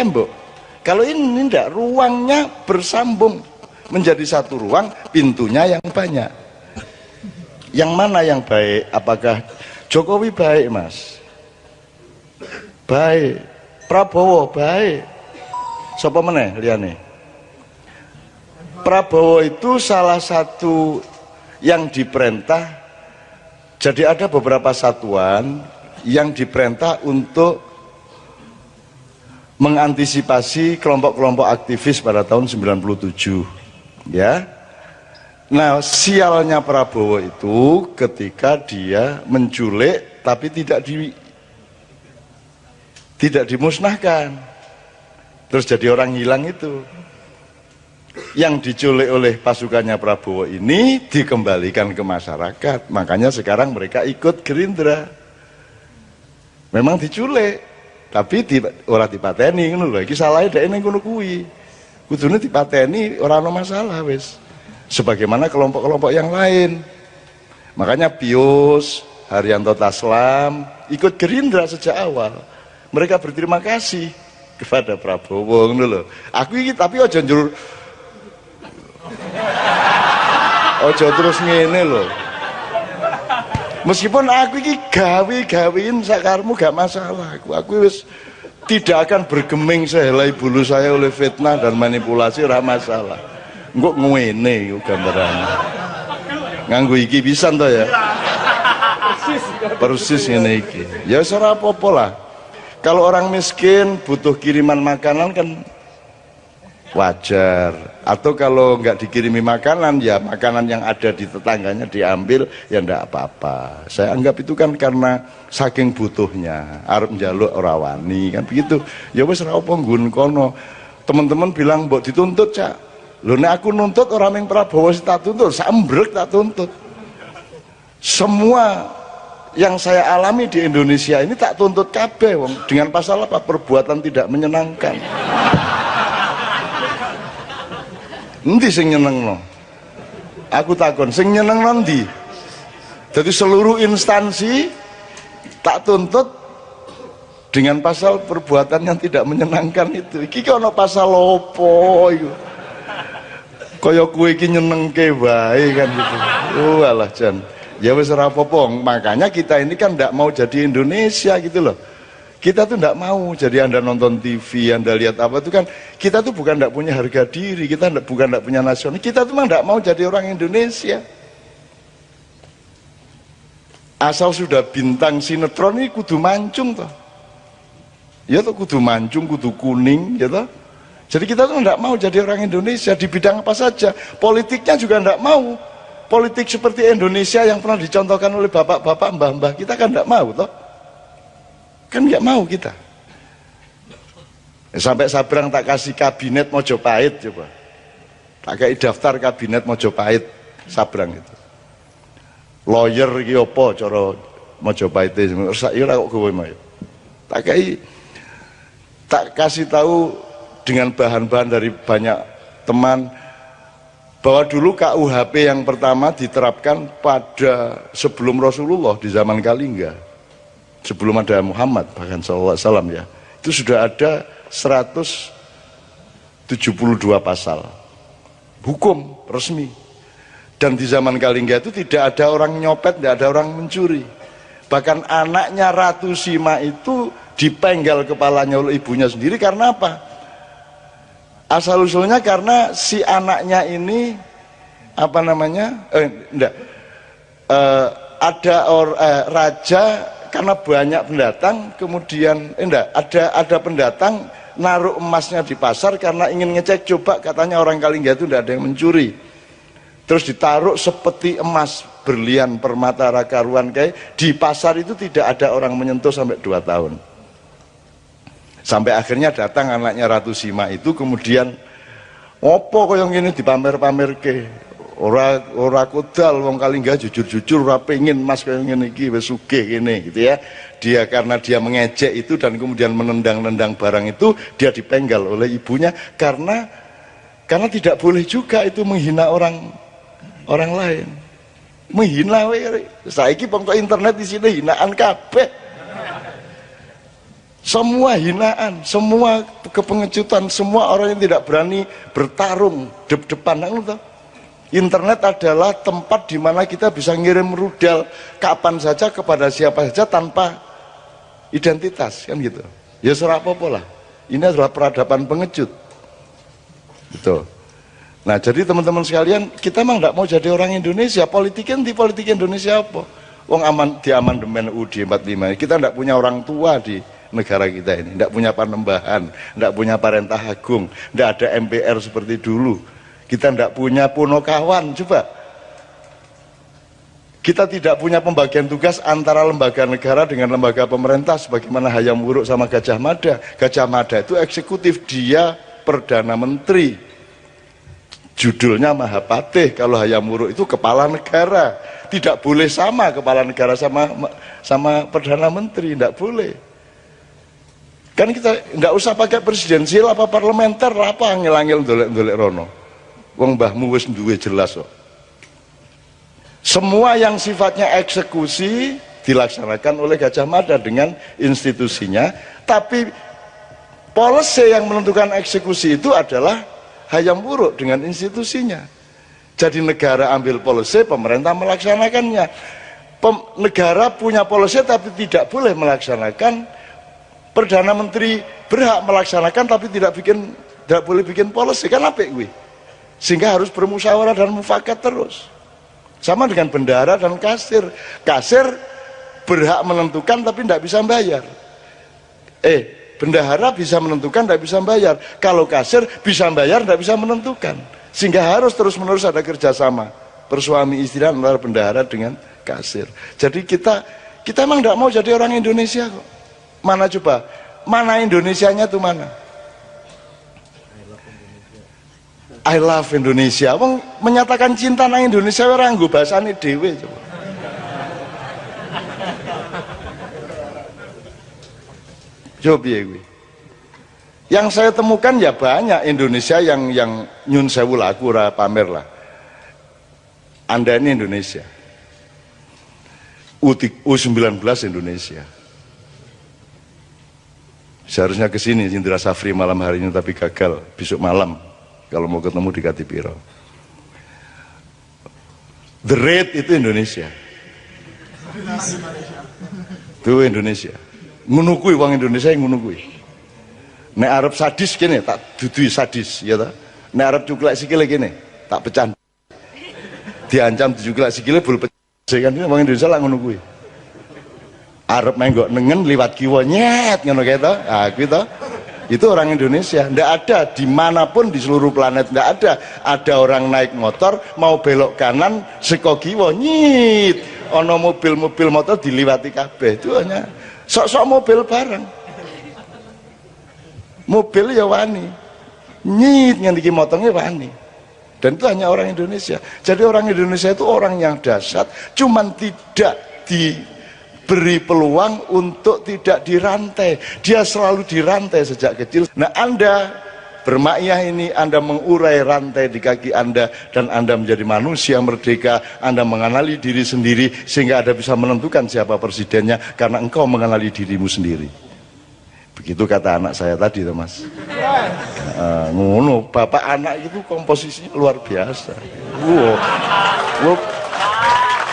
tembok. Kalau ini tidak, ruangnya bersambung menjadi satu ruang, pintunya yang banyak. Yang mana yang baik? Apakah Jokowi baik, Mas? Baik. Prabowo baik. Sapa meneh liyane? Prabowo itu salah satu yang diperintah. Jadi ada beberapa satuan yang diperintah untuk mengantisipasi kelompok-kelompok aktivis pada tahun 97, ya. Nah, sialnya Prabowo itu ketika dia menculik tapi tidak dimusnahkan, terus jadi orang hilang itu. Yang diculik oleh pasukannya Prabowo ini dikembalikan ke masyarakat, makanya sekarang mereka ikut Gerindra. Memang diculik tapi ora dipateni ngono lho. Iki salahe dhek ning ngono kuwi. Kudune dipateni ora ana masalah wis. Sebagaimana kelompok-kelompok yang lain. Makanya Pius, Haryanto Taslam ikut Gerindra sejak awal. Mereka berterima kasih kepada Prabowo ngono lho. Aku iki tapi aja njur ojo terus ngene lho. Meskipun aku ini gawe-gawein sakarmu gak masalah, aku wis tidak akan bergeming sehelai bulu saya oleh fitnah dan manipulasi, ora masalah. Engko ngene iku gambarannya. Nganggo iki pisan to ya. Persis ngene iki. Ya ora apa-apa lah. Kalau orang miskin butuh kiriman makanan kan wajar, atau kalau nggak dikirimi makanan ya makanan yang ada di tetangganya diambil, ya ndak apa-apa. Saya anggap itu kan karena saking butuhnya, arep njaluk ora wani kan begitu. Ya wis ora apa nggon kono. Teman-teman bilang mbok dituntut, Cak. Lho nek aku nuntut orang yang Prabowo tak tuntut, sambrek tak tuntut. Semua yang saya alami di Indonesia ini tak tuntut kabeh wong dengan pasal apa? Perbuatan tidak menyenangkan. Endi sing nyenengno? Aku takon sing nyenengno endi? Jadi seluruh instansi tak tuntut dengan pasal perbuatan yang tidak menyenangkan itu. Iki ono pasal opo iku? Kaya kowe iki nyenengke wae kan gitu. Oh alah Jan. Ya wis ora apa-apa. Makanya kita ini kan ndak mau jadi Indonesia gitu loh. Kita tuh tidak mau. Jadi Anda nonton TV, Anda lihat apa itu kan, kita tuh bukan tidak punya harga diri, kita bukan tidak punya nasional, kita tuh memang tidak mau jadi orang Indonesia. Asal sudah bintang sinetron ini kudu mancung toh. Ya toh kudu mancung, kudu kuning, ya toh. Jadi kita tuh tidak mau jadi orang Indonesia di bidang apa saja. Politiknya juga tidak mau. Politik seperti Indonesia yang pernah dicontohkan oleh bapak-bapak, mbah-mbah, kita kan tidak mau toh. Kan nggak mau kita. Sampai Sabrang tak kasih kabinet Mojopahit coba. Tak kasih daftar kabinet Mojopahit Sabrang itu. Lawyer iki apa cara Mojopahit itu. Ya kok kowe mau. Tak kasih tahu dengan bahan-bahan dari banyak teman bahwa dulu KUHP yang pertama diterapkan pada sebelum Rasulullah di zaman Kalingga. Sebelum ada Muhammad bahkan SAW ya, itu sudah ada 172 pasal hukum resmi, dan di zaman Kalingga itu tidak ada orang nyopet, tidak ada orang mencuri. Bahkan anaknya Ratu Sima itu dipenggal kepalanya oleh ibunya sendiri karena apa? Asal usulnya karena si anaknya ini apa namanya? Raja karena banyak pendatang, kemudian ada pendatang naruh emasnya di pasar karena ingin ngecek coba katanya orang Kalingga itu tidak ada yang mencuri. Terus ditaruh seperti emas, berlian, permata, rakaruan kayak di pasar itu tidak ada orang menyentuh sampai 2 tahun. Sampai akhirnya datang anaknya Ratu Sima itu, kemudian opo kaya ngene dipamer-pamer ke. Ora kodal wong Kalingga jujur-jujur ora pengin mas kaya ngene iki wis sugih kene gitu ya. Dia karena dia mengejek itu dan kemudian menendang-nendang barang itu, dia dipenggal oleh ibunya karena tidak boleh juga itu menghina orang lain. Menghina saiki pokok internet di sini hinaan kabeh. semua hinaan, semua kepengecutan, semua orang yang tidak berani bertarung depan. Internet adalah tempat di mana kita bisa ngirim rudal kapan saja kepada siapa saja tanpa identitas, kan gitu. Ya serapopo lah. Ini adalah peradaban pengecut. Betul. Nah, jadi teman-teman sekalian, kita emang tidak mau jadi orang Indonesia. Politikin di politik Indonesia apa? Wong aman di amandemen UUD 45. Kita tidak punya orang tua di negara kita ini, tidak punya panembahan, tidak punya parentah agung, tidak ada MPR seperti dulu, kita tidak punya punokawan. Coba kita tidak punya pembagian tugas antara lembaga negara dengan lembaga pemerintah sebagaimana Hayam Wuruk sama Gajah Mada. Gajah Mada itu eksekutif, dia Perdana Menteri, judulnya Mahapatih. Kalau Hayam Wuruk itu kepala negara. Tidak boleh sama kepala negara sama Perdana Menteri, tidak boleh. Kan kita tidak usah pakai presidensial apa parlementer, apa angel-angel ndolek-ndolek rono. Wong mbahmu wis duwe jelas kok. Semua yang sifatnya eksekusi dilaksanakan oleh Gajah Mada dengan institusinya, tapi policy yang menentukan eksekusi itu adalah Hayam Wuruk dengan institusinya. Jadi negara ambil policy, pemerintah melaksanakannya. Negara punya policy tapi tidak boleh melaksanakan. Perdana Menteri berhak melaksanakan tapi tidak boleh bikin policy, kan apik kuwi. Sehingga harus bermusyawarah dan mufakat terus. Sama dengan bendahara dan kasir. Kasir berhak menentukan tapi tidak bisa bayar. Bendahara bisa menentukan, tidak bisa bayar. Kalau kasir bisa bayar, tidak bisa menentukan. Sehingga harus terus-menerus ada kerjasama bersuami istri antara bendahara dengan kasir. Jadi kita emang tidak mau jadi orang Indonesia kok. Mana coba? Mana Indonesianya tuh mana? I love Indonesia. Wong menyatakan cinta nang Indonesia ora nggo basane dhewe coba. Coba piye kuwi? Yang saya temukan ya banyak Indonesia yang nyun sewu laku ora pamer lah. Anda ini Indonesia. U19 Indonesia. Seharusnya kesini Indra Safri malam hari ini tapi gagal. Besok malam kalau mau ketemu di Katipiro. The Red itu Indonesia. Itu Indonesia. Ngono kuwi wong Indonesia yang ngono kuwi. Nek arep sadis kene tak dudui sadis ya ta. Nek arep cuklek sikile kene tak pecah. Diancam dicuklek sikile bul pecah kan wong Indonesia lah ngono kuwi. Arep menggok nengen liwat kiwa nyet ngono kae to. Ah kuwi to. Itu orang Indonesia. Ndak ada dimanapun di seluruh planet, ndak ada orang naik motor mau belok kanan seko kiwa nyit. Ono mobil motor diliwati kabeh. Itu hanya sok-sok mobil bareng. Mobil ya wani. Nyit ngendiki motongnya wani. Dan itu hanya orang Indonesia. Jadi orang Indonesia itu orang yang dahsyat, cuman tidak diberi peluang untuk tidak dirantai. Dia selalu dirantai sejak kecil. Nah, Anda bermakyah ini, Anda mengurai rantai di kaki Anda dan Anda menjadi manusia merdeka. Anda mengenali diri sendiri sehingga Anda bisa menentukan siapa presidennya karena engkau mengenali dirimu sendiri. Begitu kata anak saya tadi tuh Mas. Ngono, bapak anak itu komposisinya luar biasa.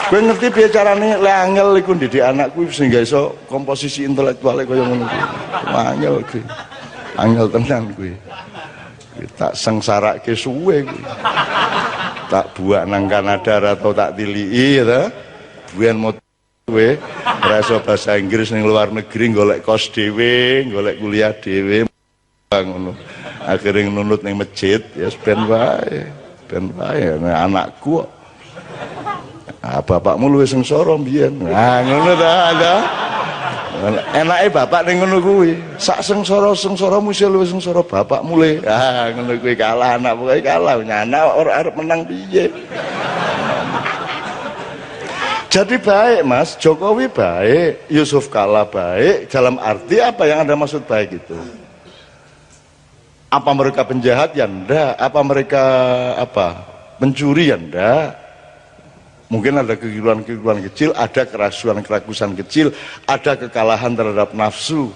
Gue ngerti piye carane lek angel iku ndidik anakku sehingga iso komposisi intelektuale kaya ngono kuwi. Angel kuwi. Angel tenan kuwi. Tak sengsarake suwe kuwi. Tak buak nang Kanada atau tak tiliki ya. Buan mau kowe ora iso bahasa Inggris ning luar negeri golek kos dhewe, golek kuliah dhewe ngono. Akhire nunut ning masjid ya ben wae. Ben wae anakku kok. Ah, bapakmu luwih sengsara mbiyen. Nah, ngono ta, ada. Enake bapak ning ngono kuwi. Sak sengsara-sengsaramu sing luwih sengsara bapakmu le. Ah, ngono kuwi kalah anak pokoke kalah. Nyana ora arep menang piye. Jadi baik Mas, Jokowi baik, Yusuf Kala baik. Dalam arti apa yang Anda maksud baik itu? Apa mereka penjahat? Ya enggak. Apa mereka pencuri? Ya enggak. Mungkin ada kekeliruan-kekeliruan kecil, ada kerasuan-kerakusan kecil, ada kekalahan terhadap nafsu,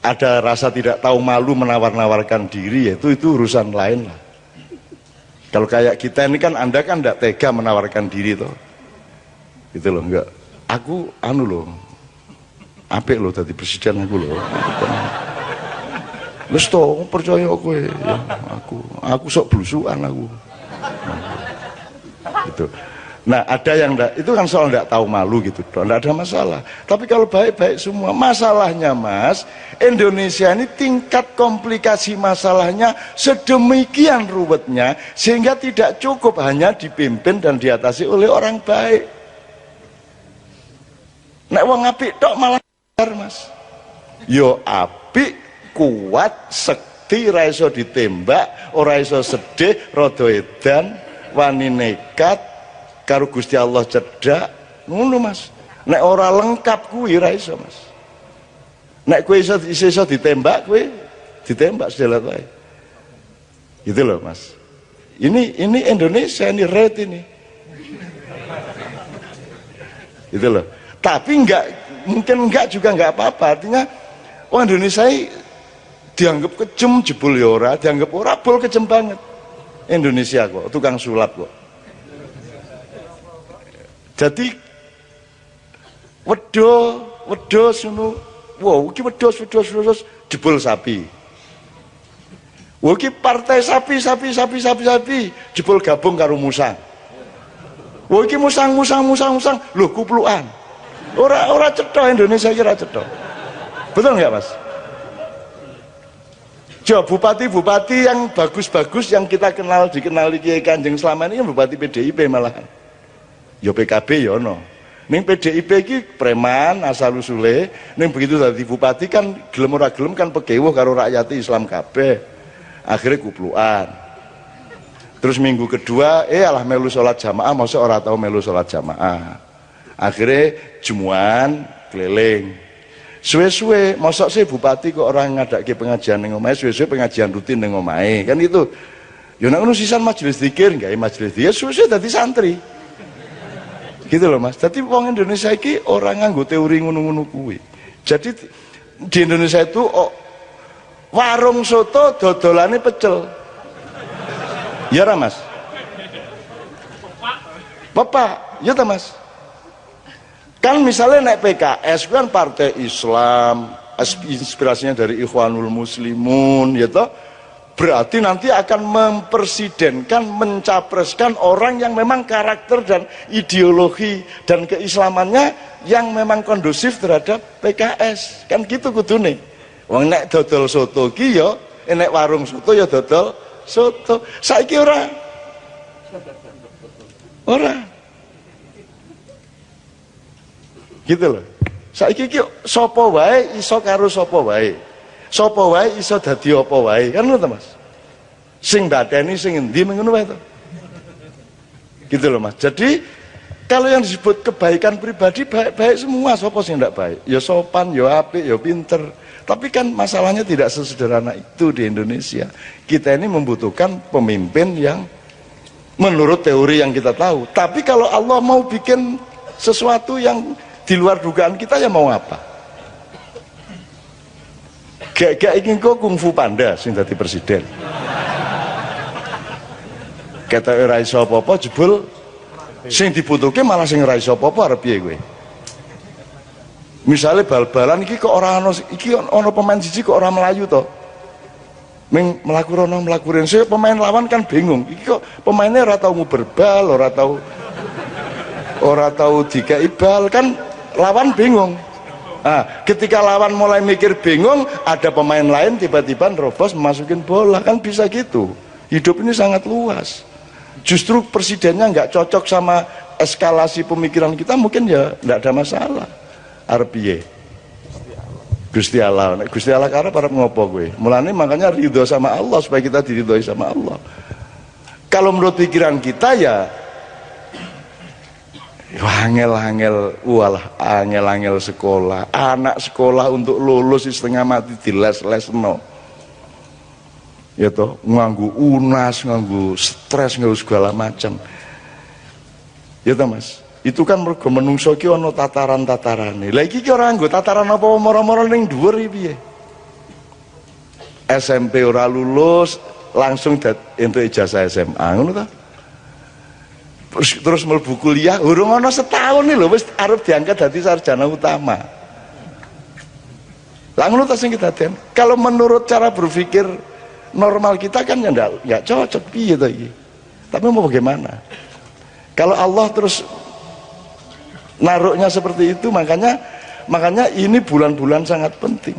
ada rasa tidak tahu malu menawar-nawarkan diri, itu urusan lain lah. Kalau kayak kita ini kan, Anda kan tidak tega menawarkan diri toh, gitu loh. Enggak, aku anu loh, apik loh tadi presiden aku loh. Wis to, percaya kowe ya, aku sok blusukan aku. Gitu. Nah, ada yang itu kan soal enggak tahu malu gitu, enggak ada masalah. Tapi kalau baik-baik semua, masalahnya Mas, Indonesia ini tingkat komplikasi masalahnya sedemikian ruwetnya sehingga tidak cukup hanya dipimpin dan diatasi oleh orang baik. Nek wong apik tok malah Mas. Yo apik, kuat, sekti, ora iso ditembak, ora iso sedih, rada edan, wani nekat, karo Gusti Allah cedak, ngono Mas. Nek ora lengkap kuwi ora iso Mas. Nek kowe iso ditembak, kowe ditembak sedelat wae. Gitu loh Mas. Ini Indonesia, ini red ini. Gitu loh. Tapi mungkin juga enggak apa-apa. Artinya orang Indonesia dianggap kejem jebul ya ora, dianggap ora bol kejem banget. Indonesia kok, tukang sulap kok. Jadi wedhus ngono. Wow, iki wedhus jebol sapi. Wah, iki partai sapi jebol gabung karo musang. Wah, iki musang. Lho kuplukan. Ora cetha Indonesia iki ora cetha. Betul enggak, Mas? Jo, bupati-bupati yang bagus-bagus yang kita dikenali Kiai Kanjeng selama ini kan bupati PDIP malahan. Ya PKB ya ono. Ning PDIP iki preman asal usule, ning begitu dadi bupati kan gelem ora gelem kan pegewuh karo rakyat Islam kabeh. Akhirnya kuplukan. Terus minggu kedua alah melu salat jamaah, masa ora tau melu salat jamaah. Akhirnya jumuan keliling. Suwe-suwe mosok sih bupati kok orang ngadake pengajian ning omahe, suwe-suwe pengajian rutin ning omahe. Kan itu. Ya nek ngono sisan majelis zikir, gawe majelis zikir, suwe-suwe dadi santri. Gitu loh Mas. Jadi wong Indonesia iki orang nganggo teori ngono-ngono kuwi. Jadi di Indonesia itu warung soto dodolane pecel. Ya ra Mas? Bapak, ya ta Mas? Kan misalnya naik PKS kan partai Islam, inspirasinya dari Ikhwanul Muslimun, ya toh? Berarti nanti akan mempresidenkan, mencapreskan orang yang memang karakter dan ideologi dan keislamannya yang memang kondusif terhadap PKS. Kan gitu kudune. Wong nek dodol soto ki ya, nek warung soto ya dodol soto. Saiki ora. Gitu loh. Saiki ki sapa wae iso karo sapa wae. Sapa wae iso dadi apa wae, kan ngono to Mas. Sing bateni sing endi ngono wae to. Gitu loh Mas. Jadi kalau yang disebut kebaikan pribadi baik-baik semua, sapa sing ndak baik? Ya sopan, ya apik, ya pinter. Tapi kan masalahnya tidak sesederhana itu di Indonesia. Kita ini membutuhkan pemimpin yang menurut teori yang kita tahu. Tapi kalau Allah mau bikin sesuatu yang di luar dugaan kita, ya mau apa? Gak ingin kok kungfu panda sing dadi presiden. Kata ora iso apa-apa jebul sing dibutuhke malah sing ora iso apa-apa arep piye kowe. Misale bal-balan iki kok ora ana iki ana pemain siji kok ora melayu to. Ming mlaku rono mlaku rene, pemain lawan kan bingung. Iki kok pemainnya ora tau nguber bal, ora tau dikai bal, kan lawan bingung. Nah, ketika lawan mulai mikir bingung, ada pemain lain tiba-tiba nerobos memasukin bola, kan bisa gitu. Hidup ini sangat luas. Justru presidennya nggak cocok sama eskalasi pemikiran kita, mungkin ya nggak ada masalah. Arep piye? Gusti Allah, Gusti Allah karep arep ngopo kowe? Mulane makanya ridho sama Allah supaya kita diridhoi sama Allah. Kalau menurut pikiran kita ya angel sekolah, anak sekolah untuk lulus setengah mati diles-lesno. Ya toh, nganggu unas, nganggu stres, nganggu segala macam. Ya toh Mas, itu kan mergo menungso ki ana tataran-tatarane. Lah iki ki ora nganggo tataran apa moro-moro ning dhuwur iki piye? SMP ora lulus langsung entuk ijazah SMA ngono ta. Terus mlebu kuliah urung ana setahun nih lho wis arep diangkat dadi sarjana utama. Lah ngono ta sing kedaden. Kalau menurut cara berpikir normal kita kan ya enggak cocok piye to iki. Tapi mau bagaimana? Kalau Allah terus naruhnya seperti itu, makanya ini bulan-bulan sangat penting.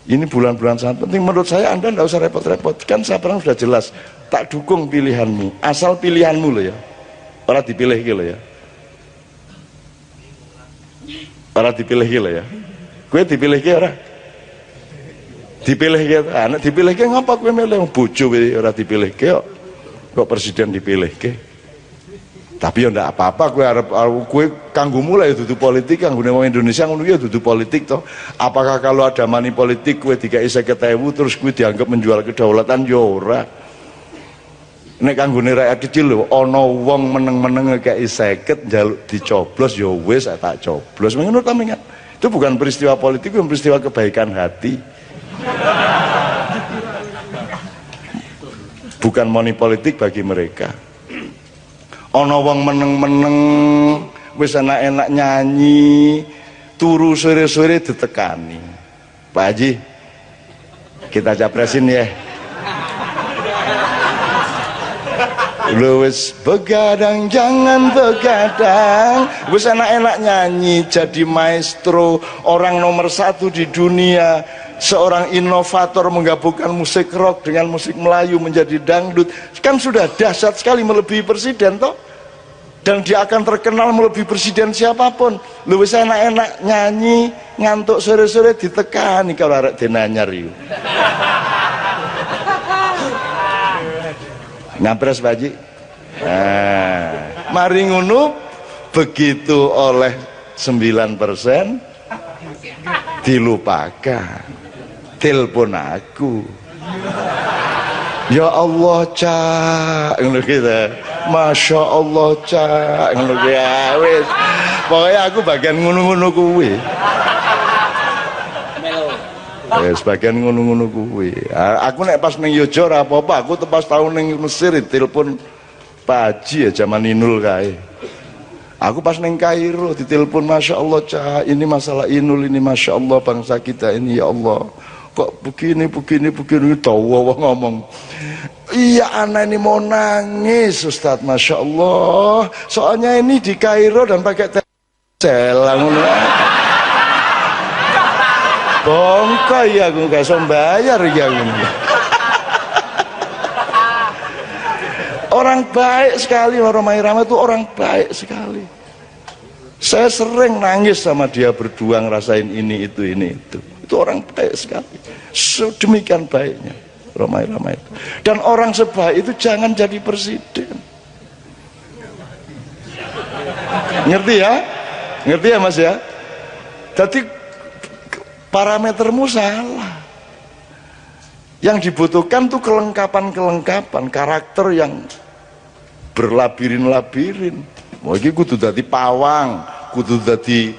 Ini bulan-bulan sangat penting. Menurut saya Anda tidak usah repot-repot. Kan saya pernah sudah jelas. Tak dukung pilihanmu. Asal pilihanmu loh ya. Orang dipilih gitu ya. Orang dipilih gitu ya. Gue dipilih gitu orang. Dipilih gitu. Anak dipilih gitu ngapa gue milih bojo orang dipilih gitu. Kok presiden dipilih gitu. Tapi ya ndak apa-apa gue kanggo mulai dudu politik kanggo wong Indonesia ngono ya dudu politik toh. Apakah kalau ada money politik gue dikai 50.000 terus gue dianggap menjual kedaulatan ya ora. Nek kanggone rakyat kecil lho ana wong meneng-meneng ngekeki 50 njaluk dicoblos ya wis tak coblos. Ngono ta mengat. Itu bukan peristiwa politik, itu peristiwa kebaikan hati. Bukan money politik bagi mereka. Ana wong meneng-meneng wis enak-enak nyanyi turu sore-sore ditekani. Pak Haji kita capresin ya. Lu wis begadang jangan begadang wis enak-enak nyanyi jadi maestro orang nomor 1 di dunia, seorang inovator menggabungkan musik rock dengan musik Melayu menjadi dangdut, kan sudah dahsyat sekali melebihi presiden toh, dan dia akan terkenal melebihi presiden siapapun. Lu wis enak-enak nyanyi ngantuk sore-sore ditekani kalau arek denanyar iku. Ngapres Pak Haji. Mari ngono begitu oleh 9% dilupakan. Telepon aku. Ya Allah Cak ngono gitu. Masya Allah Cak ngono ya wis. Pokoknya aku bagian ngono-ngono kuwi. Sebagian ngono-ngono kuwi. Aku nek pas ning Yojo ora apa-apa, aku pas tahun ning Mesir ditelepon Pak Haji ya zaman Inul kae. Aku pas ning Kairo ditelepon Masya Allah Cak, ini masalah Inul ini Masya Allah bangsa kita ini ya Allah. Kok begini tawa ngomong. Iya anak ini mau nangis Ustaz Masya Allah. Soalnya ini di Kairo dan pakai telang ngono. Bongkok ya aku gak bisa bayar ya ini. Orang baik sekali Romai Rama itu orang baik sekali. Saya sering nangis sama dia berdua ngerasain ini itu. Itu orang baik sekali. Sedemikian baiknya Romai Rama itu. Dan orang sebaik itu jangan jadi presiden. Ngerti ya? Ngerti ya Mas ya? Jadi parametermu salah. Yang dibutuhkan tuh kelengkapan karakter yang berlabirin-labirin. Mau iki kudu dadi pawang, kudu dadi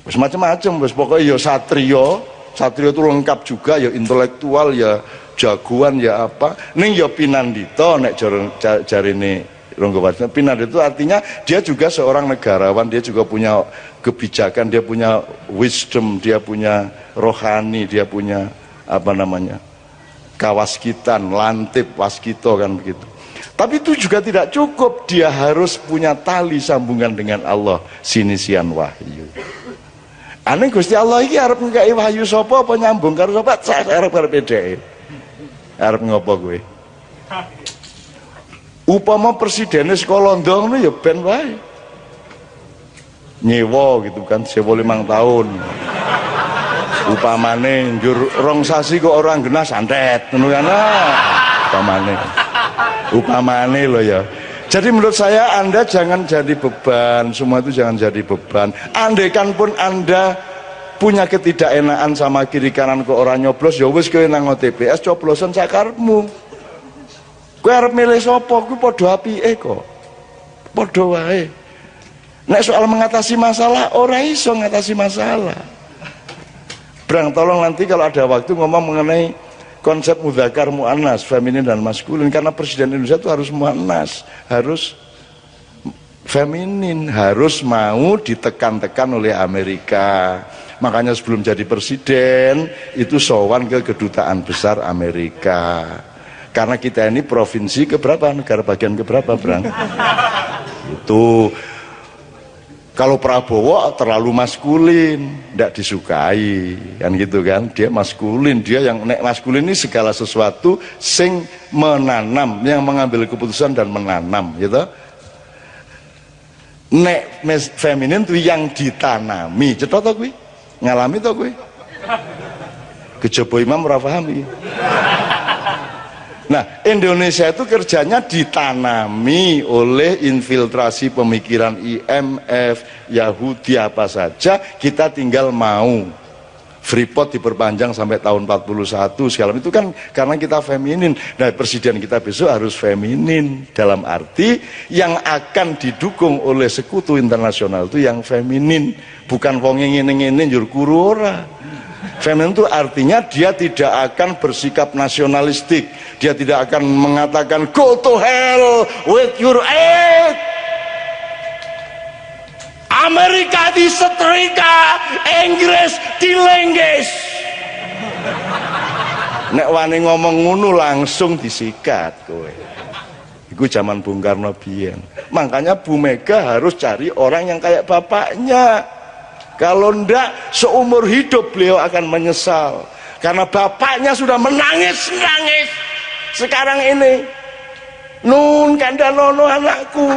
wis macam-macam wis pokoknya ya satrio itu lengkap juga ya intelektual ya jagoan ya apa. Ning ya pinandita nek jarine Ronggowarsina. Pinandita itu artinya dia juga seorang negarawan, dia juga punya kebijakan, dia punya wisdom, dia punya rohani, dia punya apa namanya kawaskitan, lantip, waskito kan begitu. Tapi itu juga tidak cukup, dia harus punya tali sambungan dengan Allah, sinisian wahyu. Aneh Gusti Allah iki arep ngkai wahyu sapa apa nyambung karo sapa? Arep dhek. Arep ngopo kowe? Upama presidennya sekolah ndong ya ben wae. Nyewa gitu kan, sewa 5 tahun. Upamane njur rong sasi kok orang genah santet ngono kan. Upamane loh ya. Jadi menurut saya Anda jangan jadi beban, semua itu jangan jadi beban. Andaikan pun Anda punya ketidakenaan sama kiri kanan ke orang nyoblos, ya wis kowe nang TPS coblosan sakarepmu. Kowe arep milih sapa kuwi padha apike kok. Padha wae. Nek soal mengatasi masalah ora iso ngatasi masalah. Brang, tolong nanti kalau ada waktu ngomong mengenai konsep mudzakkar muannas, feminin dan maskulin, karena presiden Indonesia itu harus muannas, harus feminin, harus mau ditekan-tekan oleh Amerika. Makanya sebelum jadi presiden itu sowan ke kedutaan besar Amerika, karena kita ini provinsi keberapa, negara bagian keberapa, Brang? Itu kalau Prabowo terlalu maskulin, tidak disukai, kan gitu kan? Dia maskulin, dia yang nek maskulin ini segala sesuatu sing menanam, yang mengambil keputusan dan menanam, gitu. Nek feminin itu yang ditanami, cetok to kuwi? Ngalami to kuwi? Kejaba imam ora paham iki. Nah, Indonesia itu kerjanya ditanami oleh infiltrasi pemikiran IMF, Yahudi, apa saja, kita tinggal mau. Freeport diperpanjang sampai tahun 41 segala itu kan karena kita feminin. Nah, presiden kita besok harus feminin, dalam arti yang akan didukung oleh sekutu internasional itu yang feminin, bukan wong ngene-ngene njur kuru ora. Feminin itu artinya dia tidak akan bersikap nasionalistik, dia tidak akan mengatakan go to hell with your aid, Amerika disetrika, Inggris dilengges. Nek wani ngomong ngono langsung disikat kowe. Iku zaman Bung Karno biyen. Makanya Bu Mega harus cari orang yang kayak bapaknya. Kalau ndak seumur hidup beliau akan menyesal, karena bapaknya sudah menangis-nangis. Sekarang ini nun kandhanono anakku.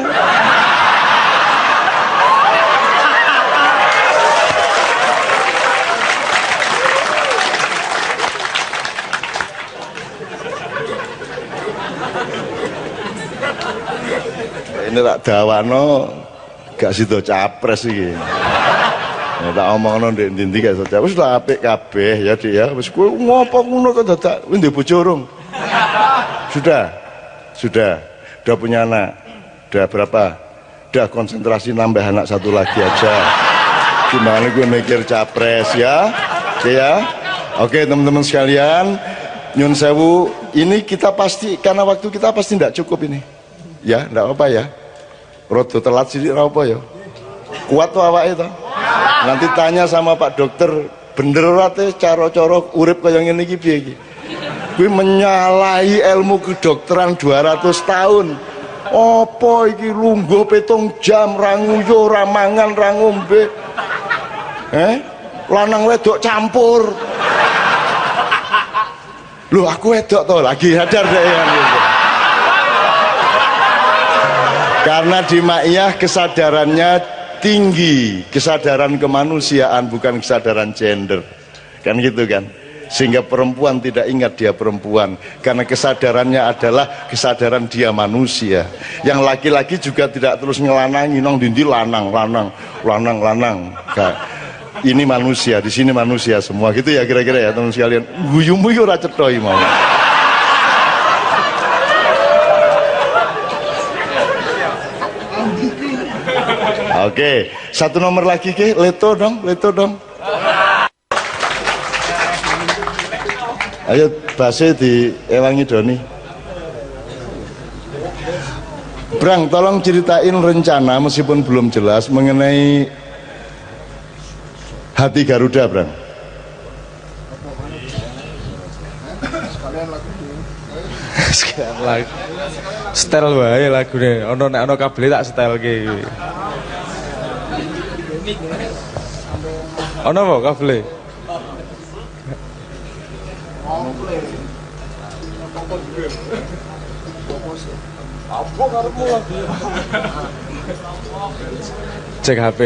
Ini tak dawano gak sido capres iki. Tak omongno ndek ndi gak sido capres, wis lah apik kabeh ya Dik ya. Wis kowe ngopo ngono kok dadak ndek bojo urung? Sudah punya anak. Udah berapa? Udah konsentrasi nambah anak satu lagi aja. Gimana gue mikir capres ya? Oke ya. Oke teman-teman sekalian, nyun sewu, ini kita pasti karena waktu kita pasti tidak cukup ini. Ya, enggak apa ya. Rodo telat sih apa ya. Kuat tuh awake to. Nanti tanya sama Pak Dokter, bener ora teh cara-cara urip kaya ngene iki piye iki? Kuwi menyalahi ilmu kedokteran 200 tahun. Apa iki lungguh 7 jam ra nguyu, ra mangan, ra ngombe. Lanang wedok campur. Loh aku wedok to, lagi sadar deh yang gitu. Karena di Maiyah kesadarannya tinggi, kesadaran kemanusiaan bukan kesadaran gender, kan gitu kan, sehingga perempuan tidak ingat dia perempuan karena kesadarannya adalah kesadaran dia manusia. Yang laki-laki juga tidak terus ngelanangi nong dindi lanang. Ini manusia, di sini manusia semua gitu ya kira-kira ya teman sekalian. Guyumu ora cetoi mau. Oke, satu nomor lagi ke, leto dong. Ayo base di ewangi Doni. Brang, tolong ceritain rencana meskipun belum jelas mengenai Hati Garuda, Brang. Sekalian lagu. Setel wae lagune. Ono nek ono kabel tak setelke. Ono apa kabel? Cek HP.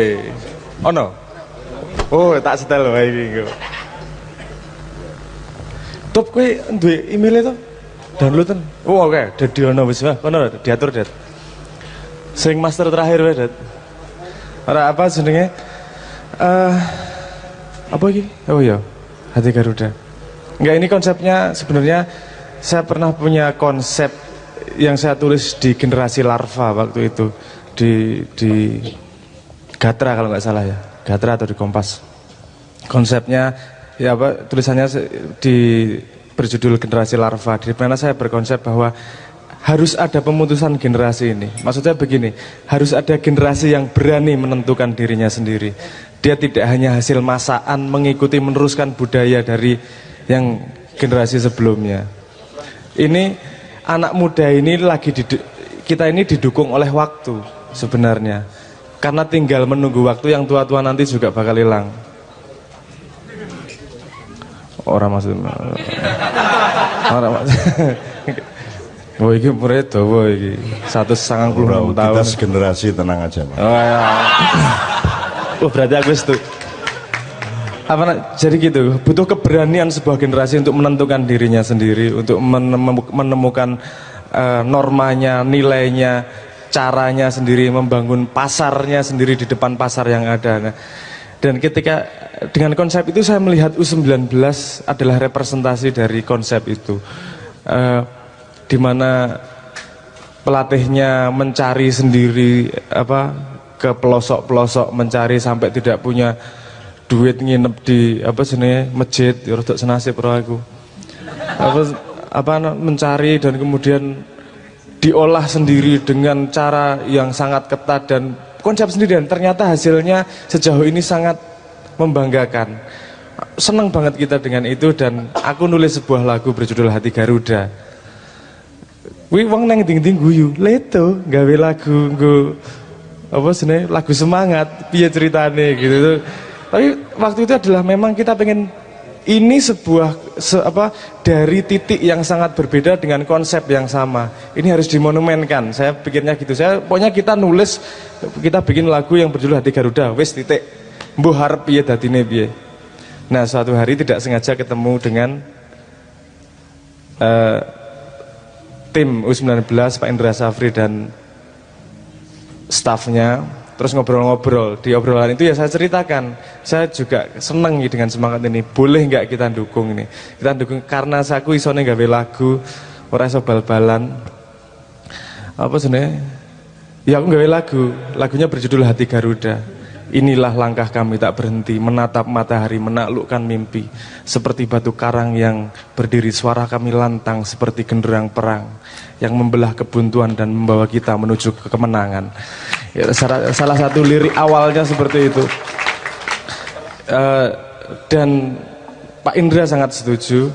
Ono. Oh, tak setel wae iki. Top kowe duwe email to? Downloadan. Oh, oke, dadi ono wis wae. Ono diatur, Det. Sing master terakhir wae, Det. Ora apa jenenge? Apa iki? Oh iya, Hati Garuda. Enggak, ini konsepnya sebenarnya saya pernah punya konsep yang saya tulis di Generasi Larva waktu itu di Gatra kalau nggak salah ya, Gatra atau di Kompas. Konsepnya ya apa tulisannya di berjudul Generasi Larva, di mana saya berkonsep bahwa harus ada pemutusan generasi ini. Maksudnya begini, harus ada generasi yang berani menentukan dirinya sendiri. Dia tidak hanya hasil masakan mengikuti meneruskan budaya dari yang generasi sebelumnya. Ini anak muda ini kita ini didukung oleh waktu sebenarnya. Karena tinggal menunggu waktu, yang tua-tua nanti juga bakal hilang. Orang maksudnya oh ini umurnya dawa ini 196 tahun. Kita segenerasi, tenang aja Pak. Oh ya. Oh berarti aku itu jadi gitu, butuh keberanian sebuah generasi untuk menentukan dirinya sendiri, untuk menemukan normanya, nilainya, caranya sendiri, membangun pasarnya sendiri di depan pasar yang ada. Dan ketika dengan konsep itu saya melihat U19 adalah representasi dari konsep itu, di mana pelatihnya mencari sendiri ke pelosok-pelosok, mencari sampai tidak punya duit nginep di masjid, rodok senasib aku. Mencari dan kemudian diolah sendiri dengan cara yang sangat ketat dan konsep sendiri, dan ternyata hasilnya sejauh ini sangat membanggakan. Senang banget kita dengan itu, dan aku nulis sebuah lagu berjudul Hati Garuda. Wih wong neng ding-ding guyu, leto gawe lagu lagu semangat, piye ceritane gitu. Tapi waktu itu adalah memang kita pengen ini dari titik yang sangat berbeda dengan konsep yang sama. Ini harus dimonumenkan. Saya pikirnya gitu. Pokoknya kita nulis, kita bikin lagu yang berjudul Hati Garuda. Wes titik. Mbuh harep piye dadine piye. Nah, suatu hari tidak sengaja ketemu dengan tim U19 Pak Indra Safri dan stafnya. Terus ngobrol-ngobrol, di obrolan itu ya saya ceritakan, saya juga seneng dengan semangat ini. Boleh nggak kita dukung ini? Kita dukung karena aku isone gawe lagu, ora iso bal-balan. Apa sebenarnya? Ya aku gawe lagunya berjudul Hati Garuda. Inilah langkah kami tak berhenti, menatap matahari, menaklukkan mimpi. Seperti batu karang yang berdiri, suara kami lantang seperti genderang perang yang membelah kebuntuan dan membawa kita menuju ke kemenangan. Ya, salah satu lirik awalnya seperti itu. Dan Pak Indra sangat setuju,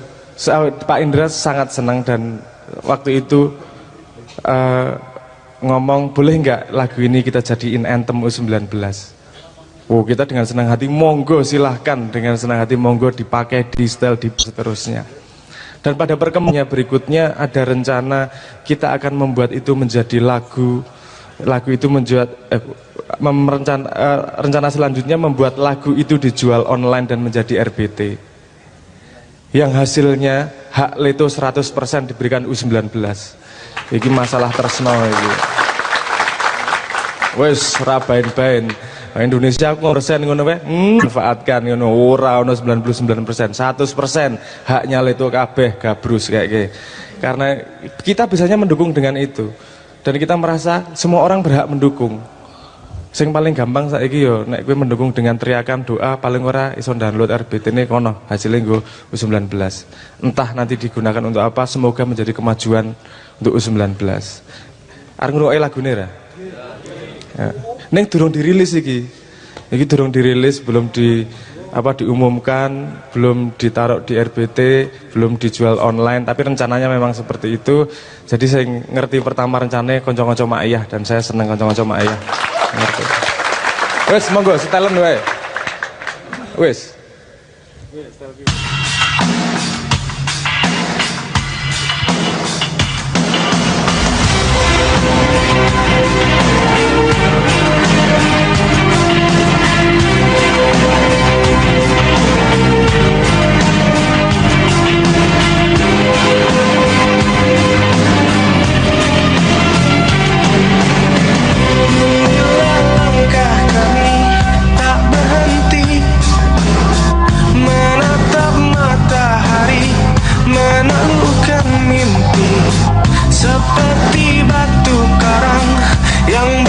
Pak Indra sangat senang, dan waktu itu ngomong, boleh nggak lagu ini kita jadiin anthem U19. Oh, kita dengan senang hati, monggo silahkan, dengan senang hati monggo dipakai, di style, di seterusnya. Dan pada perkembangannya berikutnya ada rencana kita akan membuat itu menjadi lagu itu rencana selanjutnya membuat lagu itu dijual online dan menjadi RBT, yang hasilnya hak leto 100% diberikan U19. Ini masalah tresno ini. Wes rabain-bain Indonesia aku persen ngono wae, manfaatkan ngono, ora ono 99%, 100% haknya leto kabeh gabrus kayak gini. Karena kita biasanya mendukung dengan itu. Dan kita merasa semua orang berhak mendukung. Sing paling gampang saiki yo nek kowe mendukung dengan teriakan doa, paling ora iso download RBT ini kono hasilnya nggo U19. Entah nanti digunakan untuk apa, semoga menjadi kemajuan untuk U19. Arep ngrungokke lagune ra? Ya. Ning durung dirilis iki. Iki durung dirilis, belum diumumkan, belum ditaruh di RBT, belum dijual online, tapi rencananya memang seperti itu. Jadi saya ngerti pertama rencananya konco-konco mak ayah, dan saya seneng konco-konco mak ayah. Ngerti. Wes monggo setelan wae. Wes. Seperti batu karang yang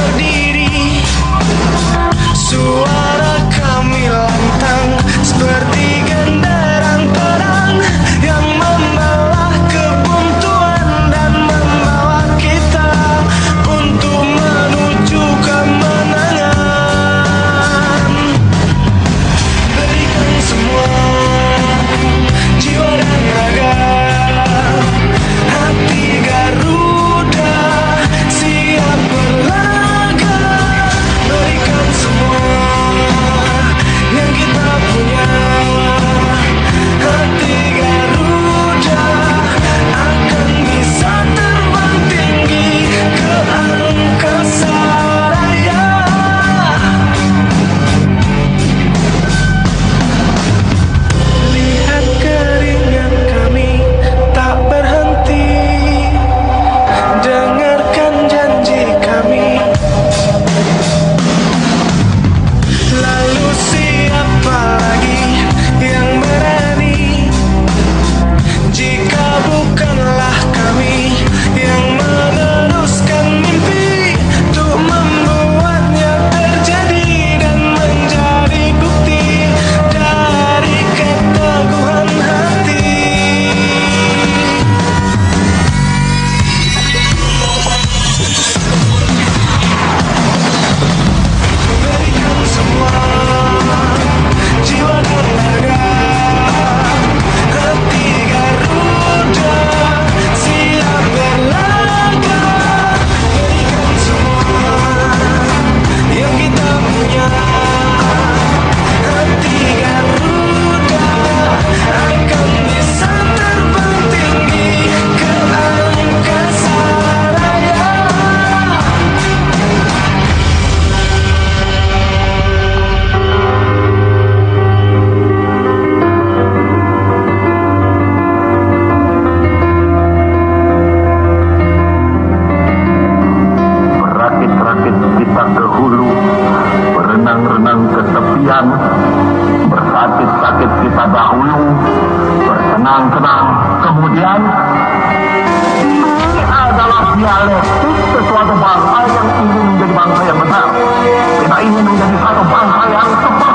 menyaksikan bersakit-sakit kita dahulu, bersenang-senang, kemudian ini adalah dialektik sesuatu bangsa yang ingin menjadi bangsa yang besar. Kita ingin menjadi satu bangsa yang seperti